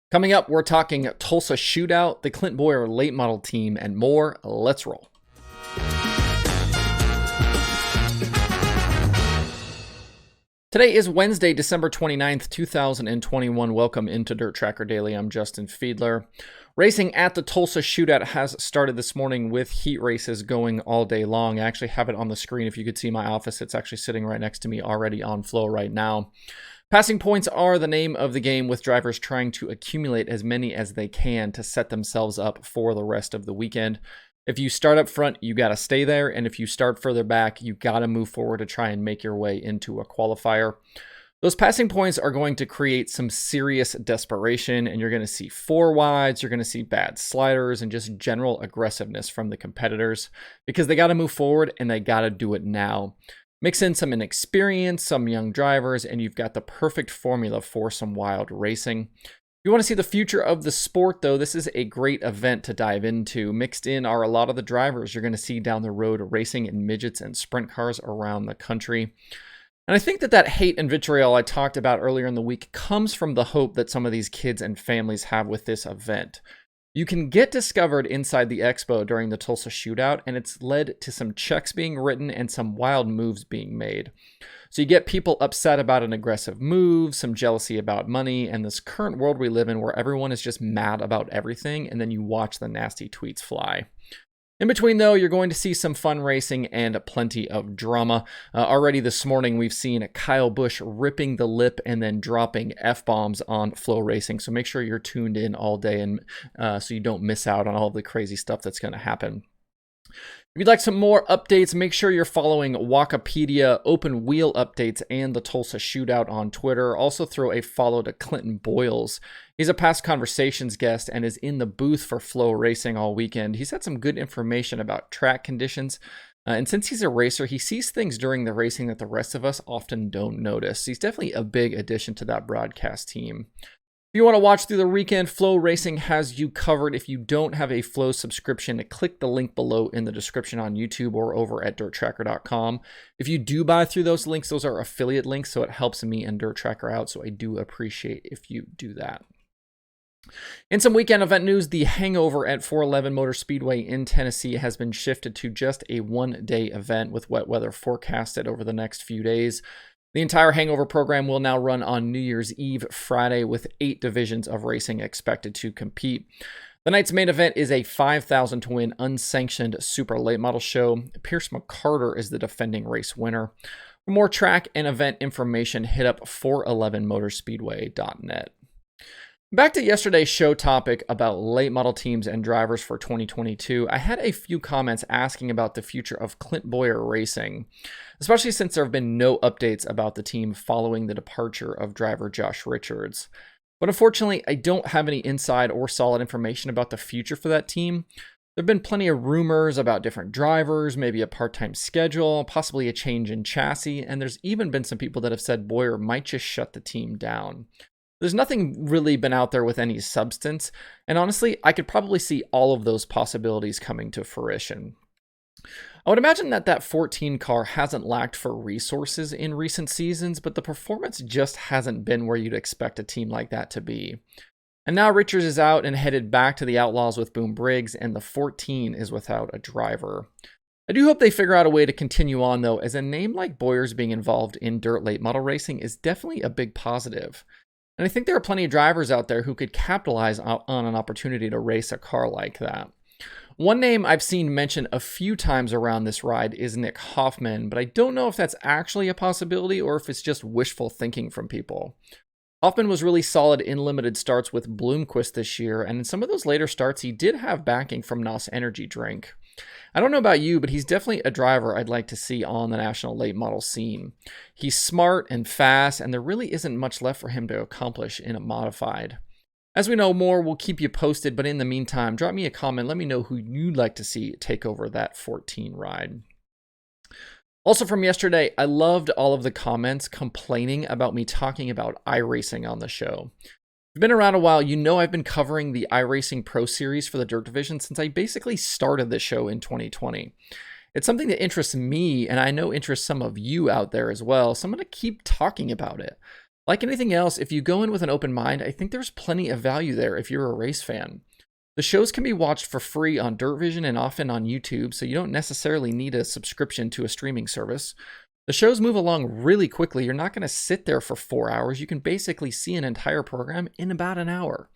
Coming up, we're talking Tulsa Shootout, the Clint Bowyer late model team, and more. Let's roll. Today is Wednesday, December 29th, 2021. Welcome into Dirt Tracker Daily. I'm Justin Fiedler. Racing at the Tulsa Shootout has started this morning with heat races going all day long. I actually have it on the screen. If you could see my office, it's actually sitting right next to me already on flow right now. Passing points are the name of the game, with drivers trying to accumulate as many as they can to set themselves up for the rest of the weekend. If you start up front, you got to stay there. And if you start further back, you got to move forward to try and make your way into a qualifier. Those passing points are going to create some serious desperation, and you're going to see four wides, you're going to see bad sliders, and just general aggressiveness from the competitors because they got to move forward and they got to do it now. Mix in some inexperience, some young drivers, and you've got the perfect formula for some wild racing. If you want to see the future of the sport, though, this is a great event to dive into. Mixed in are a lot of the drivers you're going to see down the road racing in midgets and sprint cars around the country. And I think that hate and vitriol I talked about earlier in the week comes from the hope that some of these kids and families have with this event. You can get discovered inside the expo during the Tulsa Shootout, and it's led to some checks being written and some wild moves being made. So you get people upset about an aggressive move, some jealousy about money, and this current world we live in where everyone is just mad about everything, and then you watch the nasty tweets fly. In between, though, you're going to see some fun racing and plenty of drama. Already this morning, we've seen Kyle Busch ripping the lip and then dropping F-bombs on Flow Racing. So make sure you're tuned in all day and so you don't miss out on all the crazy stuff that's going to happen. If you'd like some more updates, make sure you're following Wikipedia, Open Wheel Updates, and the Tulsa Shootout on Twitter. Also throw a follow to Clint Bowyer. He's a past conversations guest and is in the booth for Flow Racing all weekend. He's had some good information about track conditions. And since he's a racer, he sees things during the racing that the rest of us often don't notice. He's definitely a big addition to that broadcast team. If you want to watch through the weekend, Flow Racing has you covered. If you don't have a Flow subscription, click the link below in the description on YouTube or over at dirttracker.com. If you do buy through those links, those are affiliate links, so it helps me and Dirt Tracker out, so I do appreciate if you do that. In some weekend event news, the hangover at 411 Motor Speedway in Tennessee has been shifted to just a one-day event with wet weather forecasted over the next few days. The entire hangover program will now run on New Year's Eve Friday, with 8 divisions of racing expected to compete. The night's main event is a 5,000 to win unsanctioned super late model show. Pierce McCarter is the defending race winner. For more track and event information, hit up 411motorspeedway.net. Back to yesterday's show topic about late model teams and drivers for 2022, I had a few comments asking about the future of Clint Bowyer Racing, especially since there have been no updates about the team following the departure of driver Josh Richards. But unfortunately, I don't have any inside or solid information about the future for that team. There have been plenty of rumors about different drivers, maybe a part-time schedule, possibly a change in chassis, and there's even been some people that have said Bowyer might just shut the team down. There's nothing really been out there with any substance, and honestly, I could probably see all of those possibilities coming to fruition. I would imagine that 14 car hasn't lacked for resources in recent seasons, but the performance just hasn't been where you'd expect a team like that to be. And now Richards is out and headed back to the Outlaws with Boom Briggs, and the 14 is without a driver. I do hope they figure out a way to continue on, though, as a name like Bowyer's being involved in dirt late model racing is definitely a big positive. And I think there are plenty of drivers out there who could capitalize on an opportunity to race a car like that. One name I've seen mentioned a few times around this ride is Nick Hoffman, but I don't know if that's actually a possibility or if it's just wishful thinking from people. Hoffman was really solid in limited starts with Bloomquist this year, and in some of those later starts, he did have backing from NOS Energy Drink. I don't know about you, but he's definitely a driver I'd like to see on the national late model scene. He's smart and fast, and there really isn't much left for him to accomplish in a modified. As we know more, we'll keep you posted, but in the meantime, drop me a comment. Let me know who you'd like to see take over that 14 ride. Also from yesterday, I loved all of the comments complaining about me talking about iRacing on the show. If you've been around a while, you know I've been covering the iRacing Pro Series for the Dirt Division since I basically started the show in 2020. It's something that interests me, and I know interests some of you out there as well, so I'm going to keep talking about it. Like anything else, if you go in with an open mind, I think there's plenty of value there if you're a race fan. The shows can be watched for free on Dirt Vision and often on YouTube, so you don't necessarily need a subscription to a streaming service. The shows move along really quickly. You're not going to sit there for 4 hours. You can basically see an entire program in about an hour.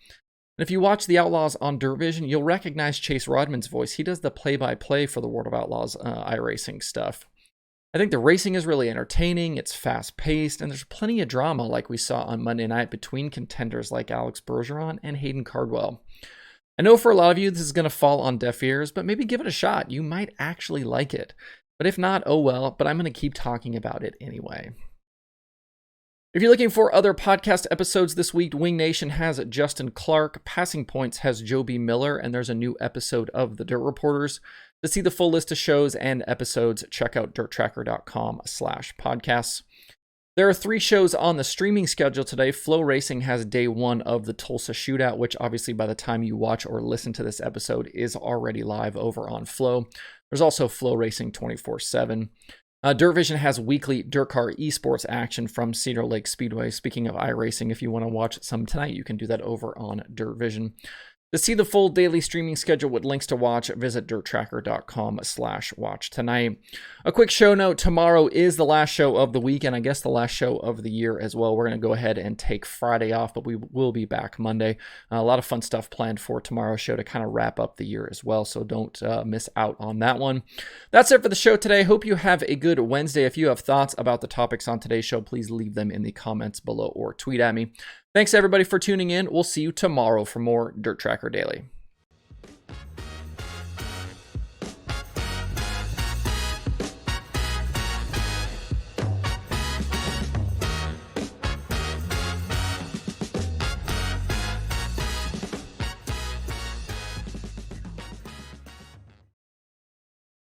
And if you watch The Outlaws on Dirt Vision, you'll recognize Chase Rodman's voice. He does the play-by-play for the World of Outlaws iRacing stuff. I think the racing is really entertaining, it's fast-paced, and there's plenty of drama like we saw on Monday night between contenders like Alex Bergeron and Hayden Cardwell. I know for a lot of you this is going to fall on deaf ears, but maybe give it a shot. You might actually like it. But if not, oh well, but I'm going to keep talking about it anyway. If you're looking for other podcast episodes this week, Wing Nation has Justin Clark, Passing Points has Joe B. Miller, and there's a new episode of The Dirt Reporters. To see the full list of shows and episodes, check out dirttracker.com/podcasts. There are 3 shows on the streaming schedule today. Flow Racing has day 1 of the Tulsa Shootout, which obviously by the time you watch or listen to this episode is already live over on Flow. There's also Flow Racing 24/7. Dirt Vision has weekly dirt car esports action from Cedar Lake Speedway. Speaking of iRacing, if you want to watch some tonight, you can do that over on Dirt Vision. To see the full daily streaming schedule with links to watch, visit dirttracker.com/watch tonight. A quick show note, tomorrow is the last show of the week, and I guess the last show of the year as well. We're going to go ahead and take Friday off, but we will be back Monday. A lot of fun stuff planned for tomorrow's show to kind of wrap up the year as well, so don't miss out on that one. That's it for the show today. Hope you have a good Wednesday. If you have thoughts about the topics on today's show, please leave them in the comments below or tweet at me. Thanks everybody for tuning in. We'll see you tomorrow for more Dirt Tracker Daily.